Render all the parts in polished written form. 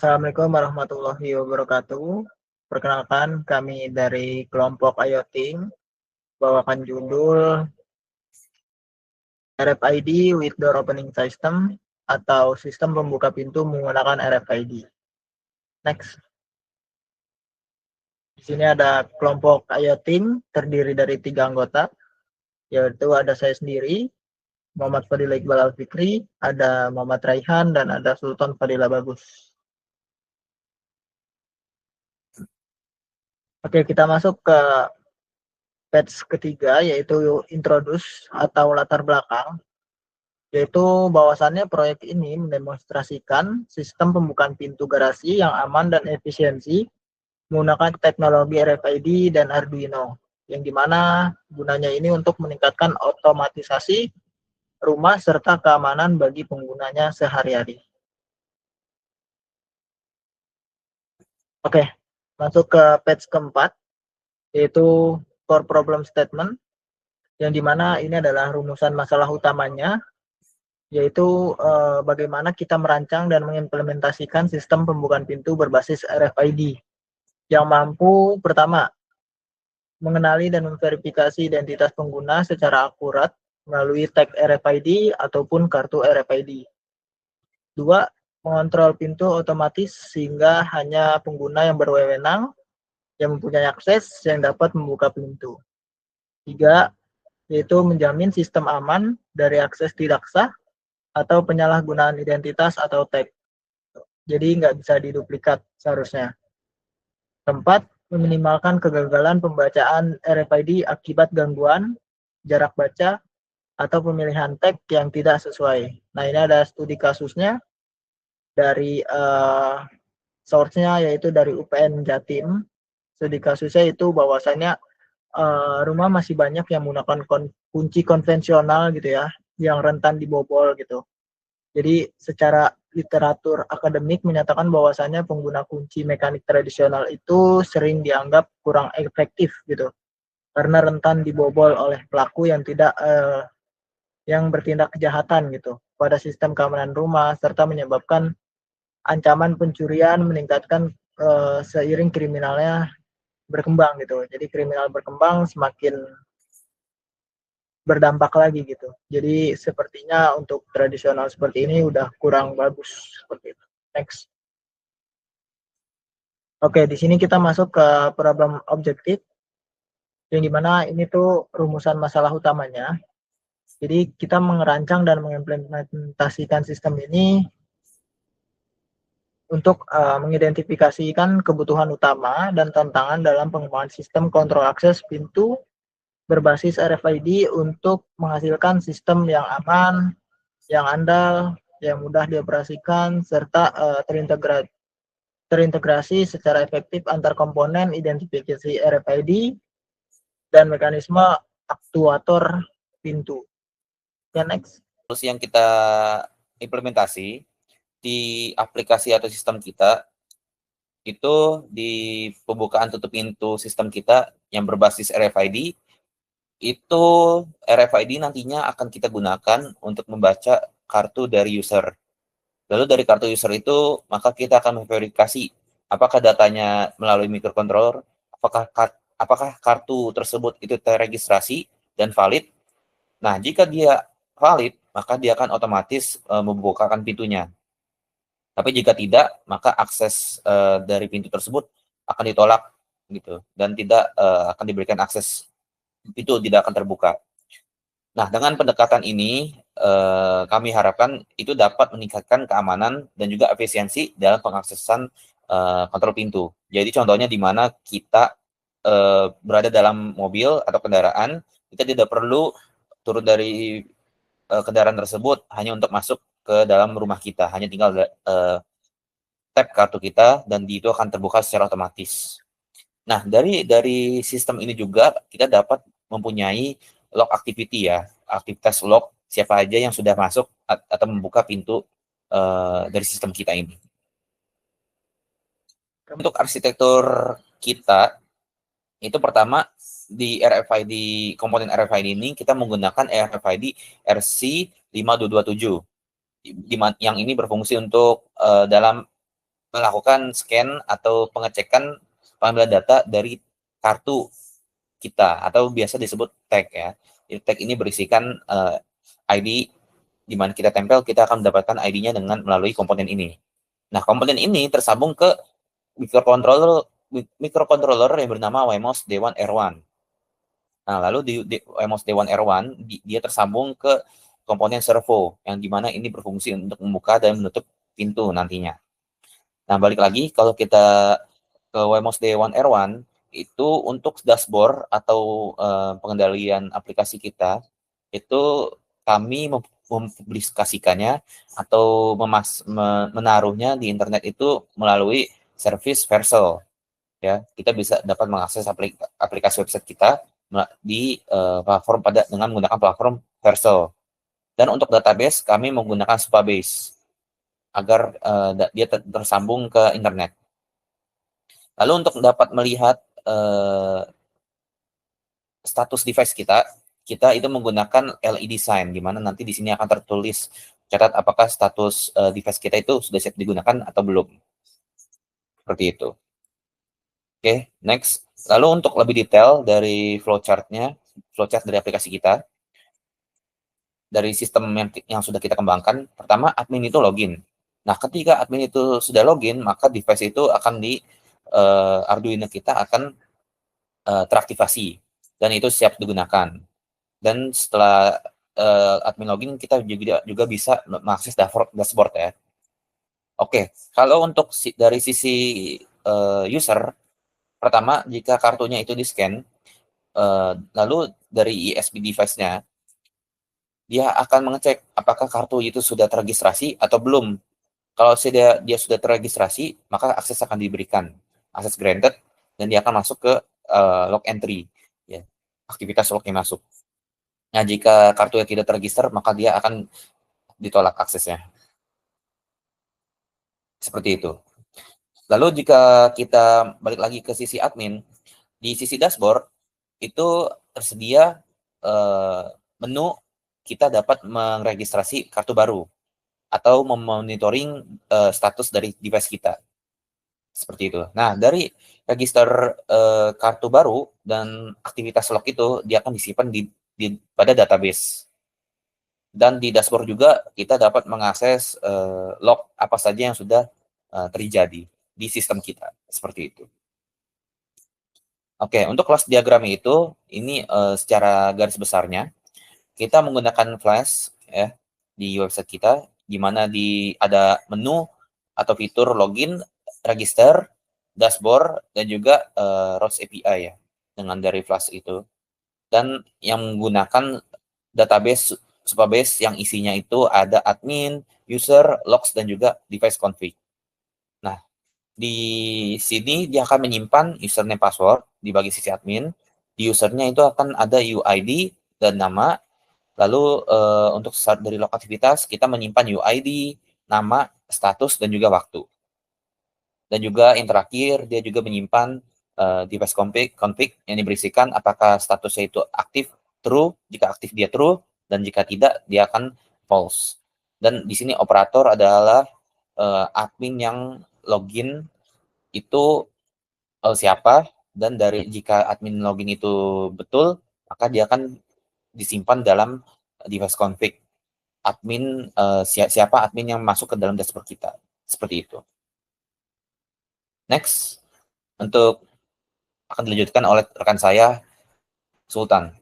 Assalamualaikum warahmatullahi wabarakatuh. Perkenalkan, kami dari kelompok IoTing bawakan judul RFID with Door Opening System atau sistem pembuka pintu menggunakan RFID. Next. Di sini ada kelompok IoTing terdiri dari 3 anggota, yaitu ada saya sendiri, Muhammad Fadila Iqbal Al-Fikri, ada Muhammad Raihan, dan ada Sultan Fadila Bagus. Oke, kita masuk ke batch ketiga, yaitu introduce atau latar belakang, yaitu bahwasannya proyek ini mendemonstrasikan sistem pembukaan pintu garasi yang aman dan efisiensi menggunakan teknologi RFID dan Arduino, yang dimana gunanya ini untuk meningkatkan otomatisasi rumah serta keamanan bagi penggunanya sehari-hari. Oke, masuk ke batch keempat, yaitu core problem statement, yang dimana ini adalah rumusan masalah utamanya, yaitu bagaimana kita merancang dan mengimplementasikan sistem pembukaan pintu berbasis RFID yang mampu, pertama, mengenali dan memverifikasi identitas pengguna secara akurat melalui tag RFID ataupun kartu RFID. 2, mengontrol pintu otomatis sehingga hanya pengguna yang berwenang yang mempunyai akses yang dapat membuka pintu. 3, yaitu menjamin sistem aman dari akses tidak sah atau penyalahgunaan identitas atau tag. Jadi nggak bisa diduplikat seharusnya. 4, meminimalkan kegagalan pembacaan RFID akibat gangguan jarak baca atau pemilihan tag yang tidak sesuai. Nah, ini ada studi kasusnya dari source-nya, yaitu dari UPN Jatim. Studi kasusnya itu bahwasannya rumah masih banyak yang menggunakan kunci konvensional gitu ya, yang rentan dibobol gitu. Jadi secara literatur akademik menyatakan bahwasannya pengguna kunci mekanik tradisional itu sering dianggap kurang efektif gitu, karena rentan dibobol oleh pelaku yang tidak yang bertindak kejahatan gitu pada sistem keamanan rumah, serta menyebabkan ancaman pencurian meningkatkan seiring kriminalnya berkembang gitu. Jadi kriminal berkembang semakin berdampak lagi gitu. Jadi sepertinya untuk tradisional seperti ini udah kurang bagus seperti itu. Next. Oke, di sini kita masuk ke problem objektif, yang dimana ini tuh rumusan masalah utamanya. Jadi kita merancang dan mengimplementasikan sistem ini untuk mengidentifikasikan kebutuhan utama dan tantangan dalam pengembangan sistem kontrol akses pintu berbasis RFID untuk menghasilkan sistem yang aman, yang andal, yang mudah dioperasikan, serta terintegrasi secara efektif antar komponen identifikasi RFID dan mekanisme aktuator pintu. Ya, next. Terus yang kita implementasi di aplikasi atau sistem kita, itu di pembukaan tutup pintu sistem kita yang berbasis RFID, itu RFID nantinya akan kita gunakan untuk membaca kartu dari user. Lalu dari kartu user itu, maka kita akan memverifikasi apakah datanya melalui microcontroller, apakah kartu tersebut itu terregistrasi dan valid. Nah, jika dia valid, maka dia akan otomatis membukakan pintunya. Tapi jika tidak, maka akses dari pintu tersebut akan ditolak gitu, dan tidak akan diberikan akses, pintu tidak akan terbuka. Nah, dengan pendekatan ini kami harapkan itu dapat meningkatkan keamanan dan juga efisiensi dalam pengaksesan kontrol pintu. Jadi contohnya di mana kita berada dalam mobil atau kendaraan, kita tidak perlu turun dari kendaraan tersebut hanya untuk masuk ke dalam rumah kita, hanya tinggal tap kartu kita dan itu akan terbuka secara otomatis. Nah, dari sistem ini juga kita dapat mempunyai log activity ya, aktivitas log siapa aja yang sudah masuk atau membuka pintu dari sistem kita ini. Untuk arsitektur kita, itu pertama di RFID, komponen RFID ini kita menggunakan RFID RC5227, yang ini berfungsi untuk dalam melakukan scan atau pengecekan pengambilan data dari kartu kita atau biasa disebut tag ya. Jadi, tag ini berisikan ID di mana kita tempel, kita akan mendapatkan ID-nya dengan melalui komponen ini. Nah, komponen ini tersambung ke microcontroller yang bernama Wemos D1R1. Nah, lalu di Wemos D1R1 dia tersambung ke komponen servo yang dimana ini berfungsi untuk membuka dan menutup pintu nantinya. Nah, balik lagi kalau kita ke Wemos D1R1 itu untuk dashboard atau pengendalian aplikasi kita itu kami mempublikasikannya atau menaruhnya di internet itu melalui service Vercel ya. Kita bisa dapat mengakses aplikasi website kita di platform dengan menggunakan platform Vercel. Dan untuk database kami menggunakan Supabase agar dia tersambung ke internet. Lalu untuk dapat melihat status device kita itu menggunakan LED sign, di mana nanti di sini akan tertulis catat apakah status device kita itu sudah siap digunakan atau belum. Seperti itu. Oke, next. Lalu untuk lebih detail dari flowchart dari aplikasi kita, dari sistem yang sudah kita kembangkan, pertama admin itu login. Nah, ketika admin itu sudah login, maka device itu akan di Arduino kita akan teraktivasi dan itu siap digunakan. Dan setelah admin login, kita juga bisa mengakses dashboard ya. Oke, kalau untuk dari sisi user, pertama jika kartunya itu di-scan, lalu dari USB device-nya, dia akan mengecek apakah kartu itu sudah terregistrasi atau belum. Kalau dia sudah terregistrasi, maka akses akan diberikan, akses granted, dan dia akan masuk ke log entry, ya, aktivitas log yang masuk. Nah, jika kartunya tidak terregister, maka dia akan ditolak aksesnya. Seperti itu. Lalu jika kita balik lagi ke sisi admin, di sisi dashboard itu tersedia menu kita dapat meregistrasi kartu baru atau memonitoring status dari device kita. Seperti itu. Nah, dari register kartu baru dan aktivitas log itu dia akan disimpan pada database. Dan di dashboard juga kita dapat mengakses log apa saja yang sudah terjadi di sistem kita. Seperti itu. Oke, untuk kelas diagram itu, ini secara garis besarnya, kita menggunakan Flash ya di website kita, di mana ada menu atau fitur login, register, dashboard, dan juga ROS API ya, dengan dari Flash itu. Dan yang menggunakan database Supabase yang isinya itu ada admin, user, logs, dan juga device config. Nah, di sini dia akan menyimpan username password di bagian sisi admin. Di usernya itu akan ada UID dan nama. Lalu untuk dari log aktivitas kita menyimpan UID, nama, status, dan juga waktu. Dan juga yang terakhir dia juga menyimpan device config yang diberisikan apakah statusnya itu aktif, true, jika aktif dia true, dan jika tidak dia akan false. Dan di sini operator adalah admin yang login itu siapa, dan dari jika admin login itu betul, maka dia akan disimpan dalam device config admin siapa admin yang masuk ke dalam dashboard kita. Seperti itu. Next, untuk akan dilanjutkan oleh rekan saya, Sultan.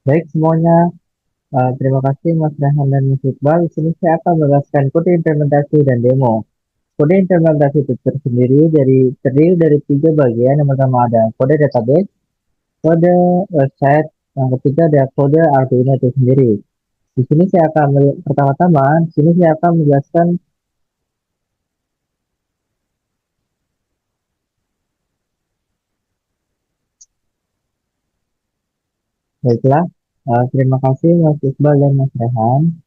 Baik semuanya, terima kasih Mas Rehan dan Mas Iqbal. Di sini saya akan menjelaskan kode implementasi dan demo. Kode implementasi itu terdiri dari tiga bagian. Yang pertama ada kode database, kode website, yang ketiga ada kode Arduino itu sendiri. Di sini saya akan pertama-tama, di sini saya akan menjelaskan. Baiklah, Terima kasih Mas Iqbal dan Mas Rehan.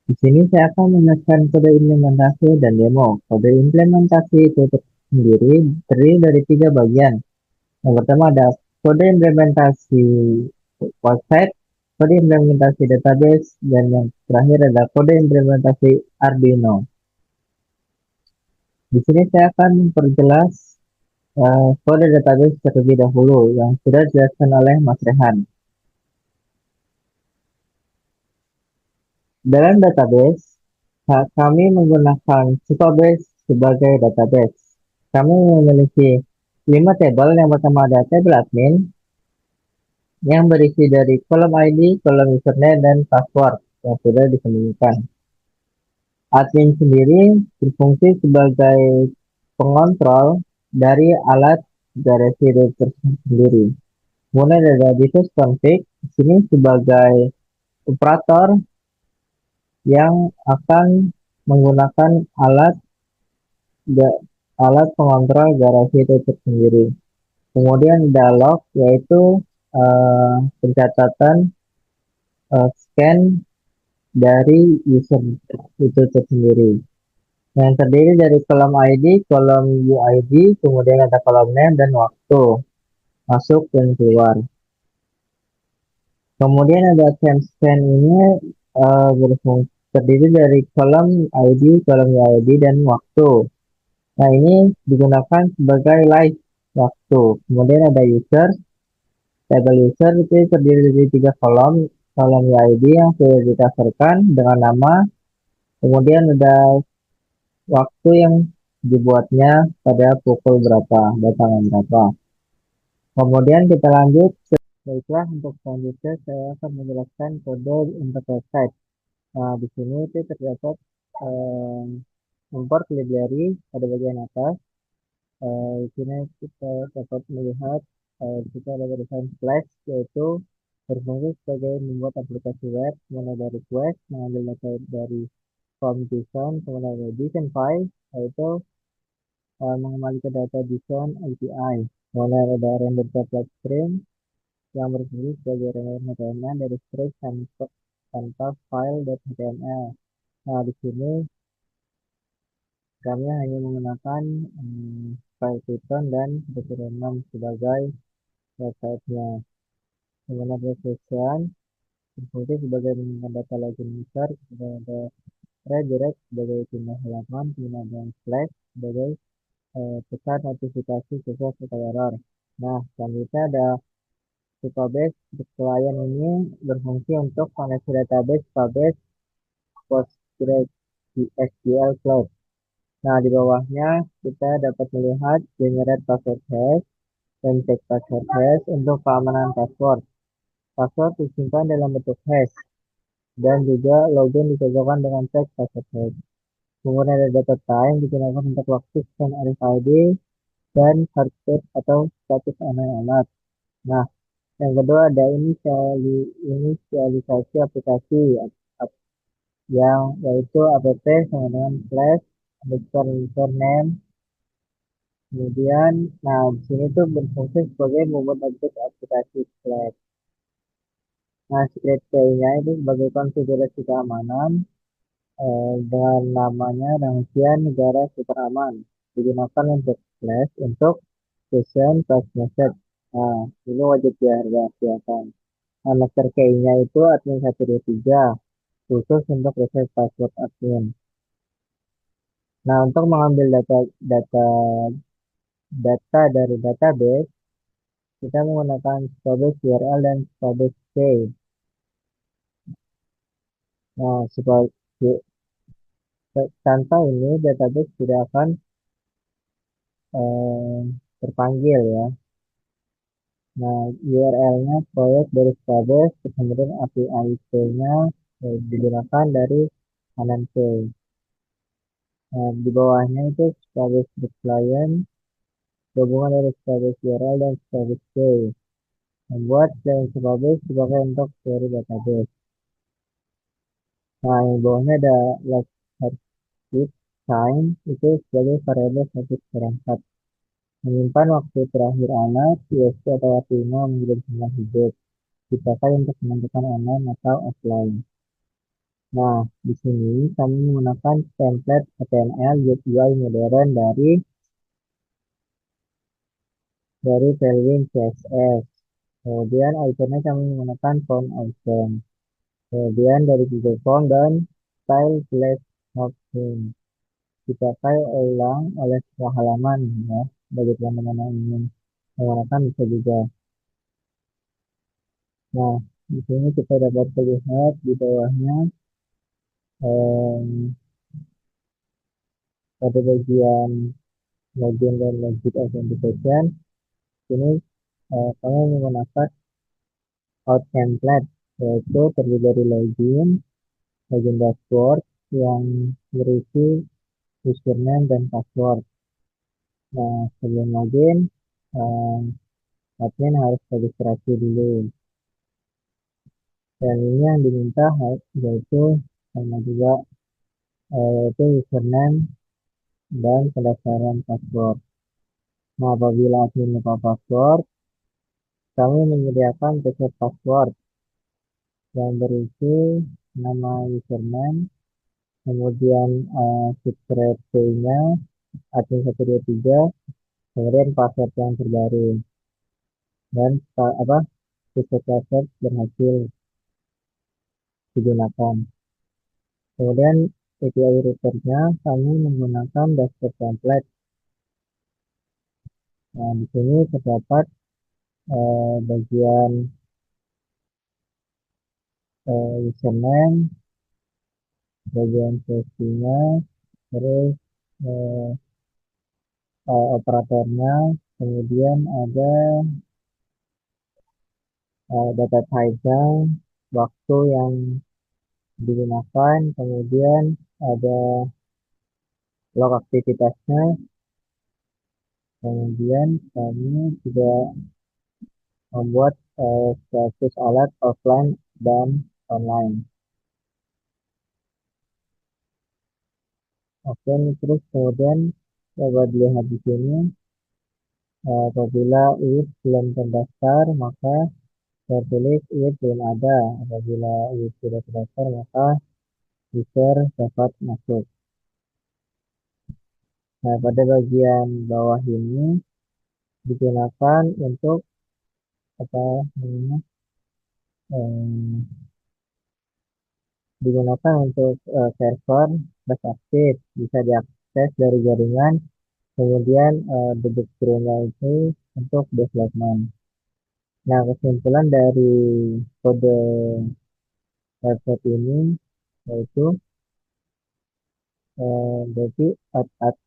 Di sini saya akan menjelaskan kode implementasi dan demo. Kode implementasi itu sendiri terdiri dari 3 bagian. Yang pertama ada kode implementasi website, kode implementasi database, dan yang terakhir ada kode implementasi Arduino. Di sini saya akan memperjelas kode database terlebih dahulu yang sudah dijelaskan oleh Mas Rehan. Dalam database, kami menggunakan Supabase sebagai database. Kami memiliki 5 tabel. Yang pertama ada tabel admin yang berisi dari kolom ID, kolom username, dan password yang sudah disembunyikan. Admin sendiri berfungsi sebagai pengontrol dari alat garasi router sendiri. Kemudian ada device config di sini sebagai operator yang akan menggunakan alat pengontrol garasi itu sendiri. Kemudian dialog yaitu pencatatan scan dari user itu sendiri. Yang terdiri dari kolom ID, kolom UID, kemudian ada kolom name dan waktu masuk dan keluar. Kemudian ada scan ini berfungsi terdiri dari kolom ID, kolom UID, dan waktu. Nah, ini digunakan sebagai live waktu. Kemudian ada user, tabel user itu terdiri dari 3 kolom, kolom UID yang sudah ditaserkan dengan nama, kemudian ada waktu yang dibuatnya pada pukul berapa, datangan berapa. Kemudian kita lanjut. Baiklah, untuk selanjutnya saya akan menjelaskan kode untuk website. Nah, di sini itu terdapat import library pada bagian atas. Di sini kita dapat melihat kita ada tulisan Flash, yaitu berfungsi sebagai membuat aplikasi web, kemudian ada request, mengambil data dari form JSON, kemudian ada JSON file, yaitu mengembalikan data JSON API. Kemudian ada render template stream yang berfungsi sebagai render HTML dari string tanpa file.html. Nah, di sini kami hanya menggunakan file Python dan Document sebagai website-nya. Kemudian reflection berfungsi sebagai menyiapkan data login user, kemudian ada redirect sebagai pindah halaman, kemudian ada flag sebagai pesan notifikasi sukses atau error. Nah, selanjutnya ada Supabase. Klien ini berfungsi untuk koneksi database Supabase PostgreSQL Cloud. Nah, di bawahnya kita dapat melihat generate password hash dan check password hash untuk keamanan password. Password disimpan dalam bentuk hash dan juga login dicocokkan dengan check password hash. Kemudian ada data time digunakan untuk waktu scan RFID dan heartbeat atau status online alert. Nah, yang kedua ada inisialisasi aplikasi yang yaitu app sama dengan flash underscore name. Kemudian, nah di sini tuh berfungsi sebagai membuat objek aplikasi flash. Nah, secret key-nya itu sebagai konfigurasi keamanan dengan namanya rahasia negara super aman. Digunakan untuk flash untuk session flash message. Nah, ini wajib dirahasiakan. Nah, master key-nya itu admin 123 khusus untuk reset password admin. Nah, untuk mengambil data dari database, kita menggunakan Supabase URL dan Supabase key. Nah, tanpa ini database tidak akan terpanggil ya. Nah, URL-nya proyek dari Supabase, kemudian API key-nya digunakan dari kanan key. Nah, di bawahnya itu Supabase client, gabungan dari Supabase URL dan Supabase key. Membuat client Supabase dipakai untuk query database. Nah, yang bawahnya ada last heartbeat time itu sebagai variabel heartbeat perangkat. Menyimpan waktu terakhir anak, USP atau Arduino mengirim sinyal hidup. dipakai untuk menentukan online atau offline. Nah, di sini kami menggunakan template HTML UI modern dari Tailwind CSS. Kemudian ikonnya kami menggunakan font icon. Kemudian dari Google Font dan style glass marking dipakai ulang oleh semua halaman ya. Bagi teman-teman yang ingin menggunakan bisa juga. Nah, di sini kita dapat melihat di bawahnya em, pada bagian login dan login authentication. Ini kami menggunakan out template yaitu terdiri dari login dashboard yang berisi username dan password. Nah, sebelum login, eh, admin harus registrasi dulu. Dan ini yang diminta yaitu sama juga yaitu username dan pendaftaran password. Nah, apabila admin lupa password, kami menyediakan reset password yang berisi nama username, kemudian secret key-nya, admin 123, kemudian password yang terbaru. Dan reset password berhasil digunakan. Kemudian API routernya kami menggunakan dashboard template. Nah, di sini terdapat bagian username, bagian sesinya, terus eh, operatornya, kemudian ada data type-nya, waktu yang digunakan, kemudian ada log aktivitasnya, kemudian kami juga membuat status alat offline dan online. Oke, terus kemudian dapat dilihat di sini apabila if belum terdaftar maka tertulis if belum ada. Apabila if sudah terdaftar maka user dapat masuk. Nah, pada bagian bawah ini digunakan untuk apa namanya? Digunakan untuk server bus aktif, bisa diakses dari jaringan, kemudian debug krunya itu untuk development. Nah, kesimpulan dari kode website ini yaitu berarti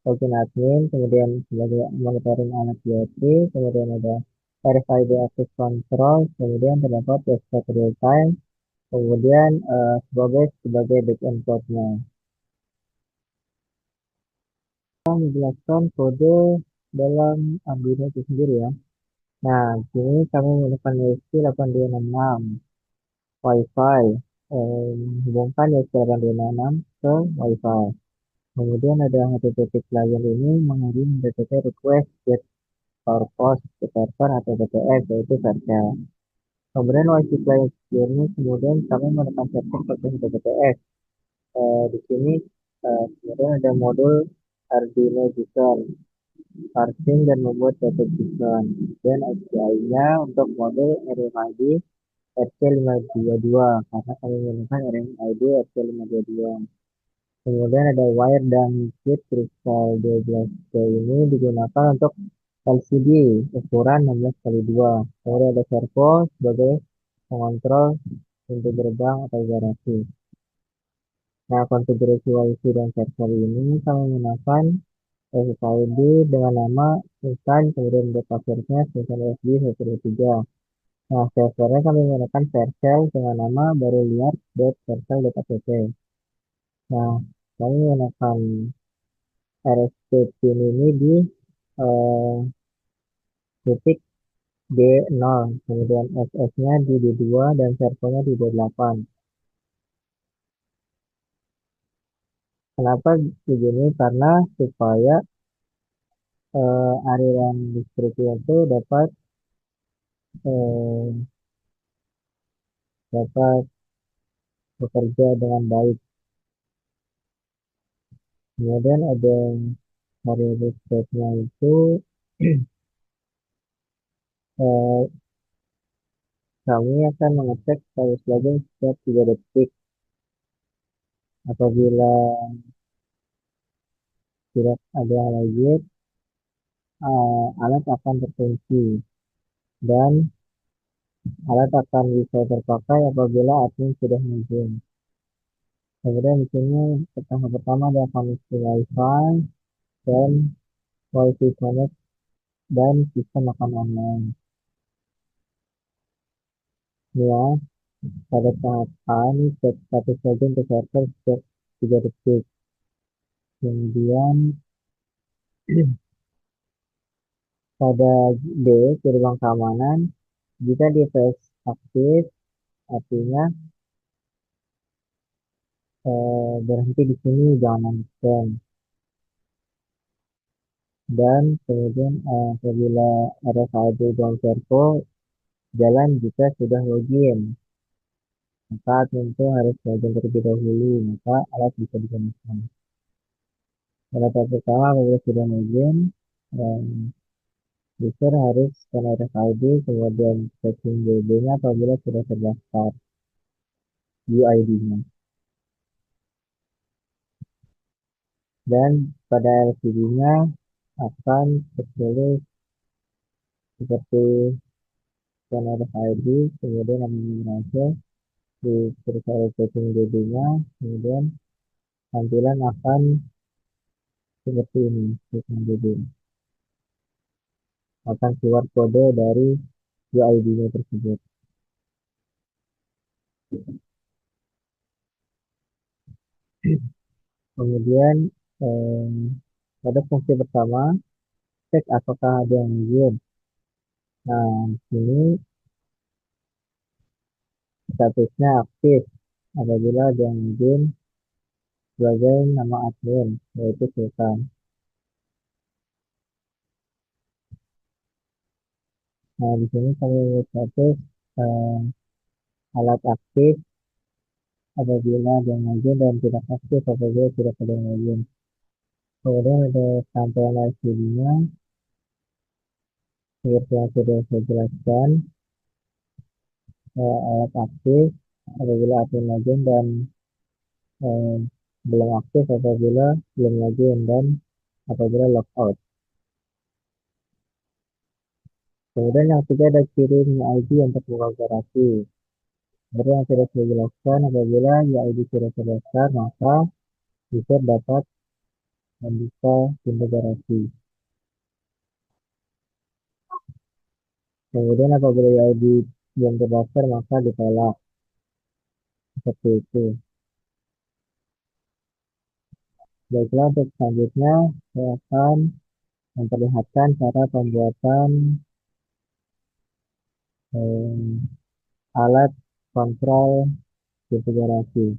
token admin, kemudian sebagai monitoring alat IoT, kemudian ada RFID access control, kemudian terdapat website real time, kemudian sebagai backend code-nya. Kita menjelaskan kode dalam Arduino itu sendiri ya. Nah, di sini kami menggunakan USB 8266 Wi-Fi, hubungkan USB 8266 ke Wi-Fi. Kemudian ada HTTP client ini mengirim HTTP request get purpose ke server atau BTS yaitu Vercel. Kemudian WiFi client ini kemudian kami menekan server pakai HTTPS. Di sini kemudian ada modul Arduino JSON, parsing dan membuat data JSON. Dan API-nya untuk modul RFID RC522 karena kami menggunakan RFID RC522. Kemudian ada wire dan chip kristal 12T ini digunakan untuk LCD ukuran 16x2. Kemudian ada servo sebagai pengontrol pintu gerbang atau garasi. Nah, konfigurasi WiFi dan server ini kami menggunakan SSID dengan nama insan, kemudian ada passwordnya insan USB 123. Nah, servernya kami menggunakan Vercel dengan nama baru lihat.vercel.app. Nah, kami menggunakan RSP pin ini di titik D0, kemudian SS-nya di D2 dan servonya di D8. Kenapa begini? Karena supaya aliran listrik itu dapat dapat bekerja dengan baik. Kemudian ada variable state-nya itu kami akan mengecek status login setiap 3 detik. Apabila tidak ada login, alat akan terkunci dan alat akan bisa terpakai apabila admin sudah login. Kemudian di sini tahap pertama ada koneksi Wi-Fi dan Wi-Fi connect dan sistem makan online. Ya, pada tahap A ini cek status login ke server setiap 3 detik. Kemudian pada D, gerbang keamanan, jika device aktif, artinya berhenti di sini, jangan lanjutkan. Dan kemudian apabila RFID dan servo jalan jika sudah login, maka tentu harus login terlebih dahulu, maka alat bisa digunakan. Pada tahap pertama, apabila sudah login, user harus scan RFID, kemudian checking DB-nya apabila sudah terdaftar UID-nya. Dan pada LCD-nya akan tertulis seperti scan RFID, kemudian nama di server checking DB-nya, kemudian tampilan akan seperti ini, checking DB. Akan keluar kode dari UID-nya tersebut. Kemudian pada fungsi pertama, cek apakah ada yang login. Nah, ini statusnya aktif apabila ada yang login sebagai nama admin, yaitu Sultan. Nah, di sini kami status alat aktif apabila ada yang login dan tidak aktif apabila tidak ada yang login. Kemudian ada tampilan LCD-nya seperti yang sudah saya jelaskan. Alat aktif apabila admin login dan belum aktif apabila belum login dan apabila logout. Kemudian yang ketiga ada ciri UID yang terbuka garasi. Seperti yang sudah saya jelaskan, apabila UID sudah terdaftar, maka user dapat membuka pintu garasi. Kemudian apabila UID belum terdaftar, maka ditolak. Seperti itu. Baiklah, untuk selanjutnya saya akan memperlihatkan cara pembuatan alat kontrol pintu garasi.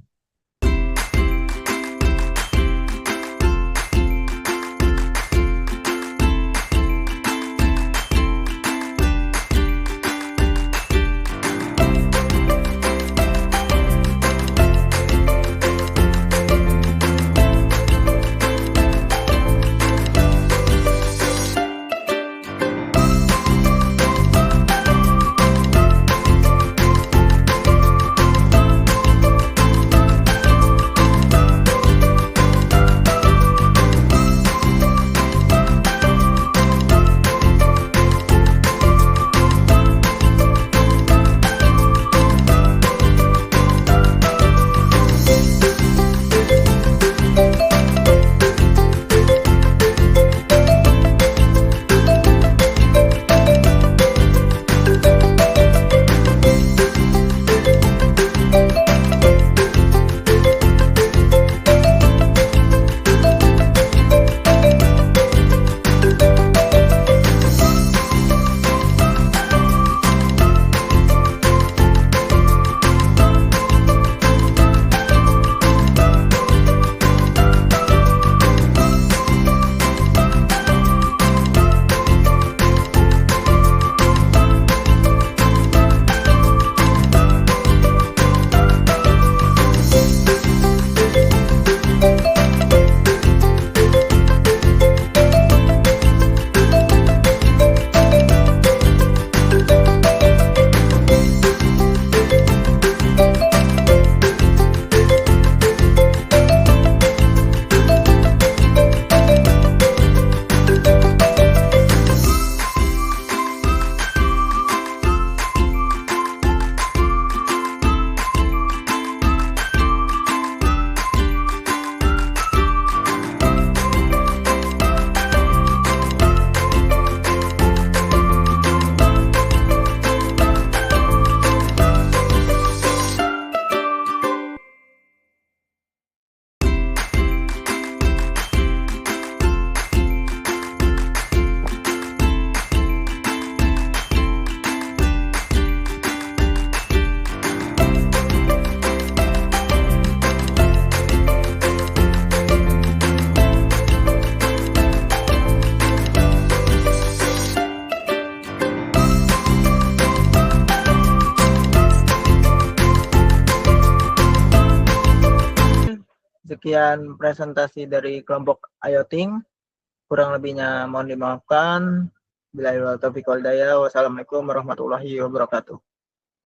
Sekian presentasi dari kelompok IoTing. Kurang lebihnya mohon dimaafkan. Wassalamualaikum warahmatullahi wabarakatuh.